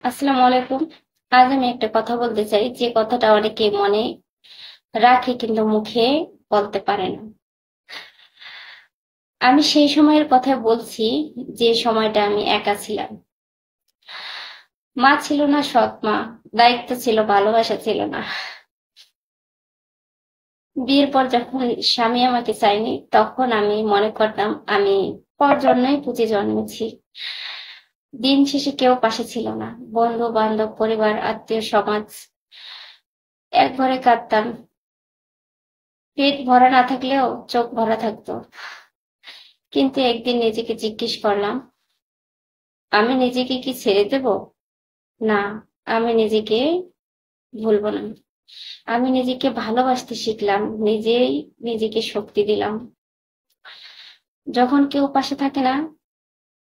আসসালামু আলাইকুম। আজ আমি একটা কথা বলতে চাই, যে কথাটা অনেকে মনে রাখে কিন্তু মুখে বলতে পারে না। আমি সেই সময়ের কথা বলছি, যে সময়টা আমি একা ছিলাম। মা ছিল না, সৎ মা। দায়িত্ব ছিল, ভালোবাসা ছিল না। বিয়ের পর যখন স্বামী আমাকে চায়নি, তখন আমি মনে করতাম আমি পর জন্মই পুঁতে জন্মেছি। দিন শেষে কেউ পাশে ছিল না। বন্ধু বান্ধব, পরিবার, আত্মীয় সমাজ, এক ঘরে কাঁদতাম। পেট ভরা না থাকলেও চোখ ভরা থাকতো। কিন্তু একদিন নিজেকে জিজ্ঞেস করলাম, আমি নিজেকে কি ছেড়ে দেব? না, আমি নিজেকে ভুলবো না। আমি নিজেকে ভালোবাসতে শিখলাম, নিজেই নিজেকে শক্তি দিলাম। যখন কেউ পাশে থাকে না,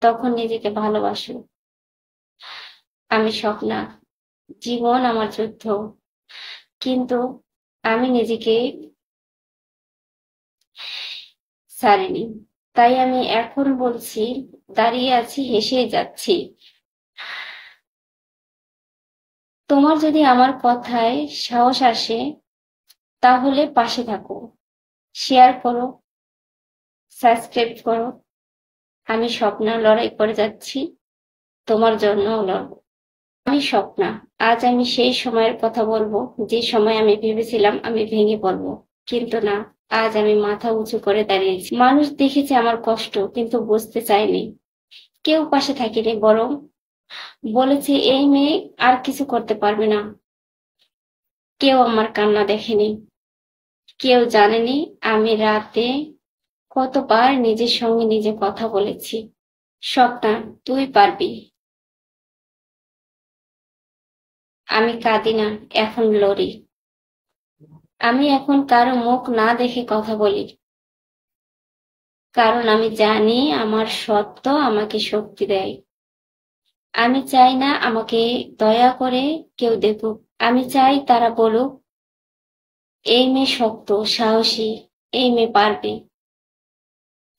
তখন নিজেকে ভালোবাসো। আমি স্বপ্না, জীবন আমার যুদ্ধ, কিন্তু আমি নিজেকে ছাড়িনি। তাই আমি এখন বলছি, দাঁড়িয়ে আছি, হেসেই যাচ্ছি। তোমার যদি আমার কথায় সাহস আসে, তাহলে পাশে থাকো, শেয়ার করো, সাবস্ক্রাইব করো। আমি স্বপ্না, লড়াই করে যাচ্ছি, তোমার জন্য লড়বো। আমি স্বপ্না। আজ আমি সেই সময়ের কথা বলবো, যে সময় আমি ভেবেছিলাম আমি ভেঙে পড়বো, কিন্তু না। আজ আমি মাথা উঁচু করে দাঁড়িয়েছি। মানুষ দেখেছে আমার কষ্ট, কিন্তু বুঝতে চায়নি। কেউ পাশে থাকেনি, বরং বলেছে এই মেয়ে আর কিছু করতে পারবে না। কেউ আমার কান্না দেখেনি, কেউ জানেনি আমি রাতে কতবার নিজের সঙ্গে নিজে কথা বলেছি। স্বপ্না, তুই পারবি। আমি কাঁদি না, এখন লড়ি। আমি এখন কারো মুখ না দেখে কথা বলি, কারণ আমি জানি আমার সত্য আমাকে শক্তি দেয়। আমি চাই না আমাকে দয়া করে কেউ দেখুক। আমি চাই তারা বলুক, এই মেয়ে শক্ত, সাহসী, এই মেয়ে পারবে,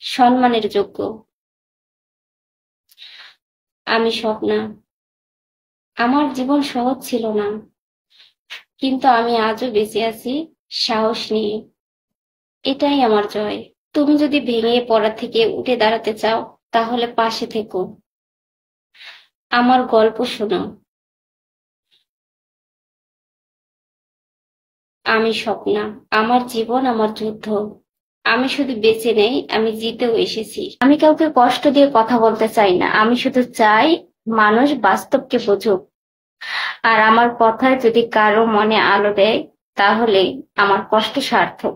সম্মানের যোগ্য। আমি স্বপ্না। আমার জীবন সহজ ছিল না, কিন্তু আমি আজও বেঁচে আছি, সাহস নিয়ে। এটাই আমার জয়। তুমি যদি ভেঙে পড়া থেকে উঠে দাঁড়াতে চাও, তাহলে পাশে থেকো, আমার গল্প শোনো। আমি স্বপ্না, আমার জীবন আমার যুদ্ধ। আমি শুধু বেঁচে নেই, আমি জিতেও এসেছি। আমি কাউকে কষ্ট দিয়ে কথা বলতে চাই না, আমি শুধু চাই মানুষ বাস্তবকে বুঝুক। আর আমার কথায় যদি কারো মনে আলো দেয়, তাহলে আমার কষ্ট সার্থক।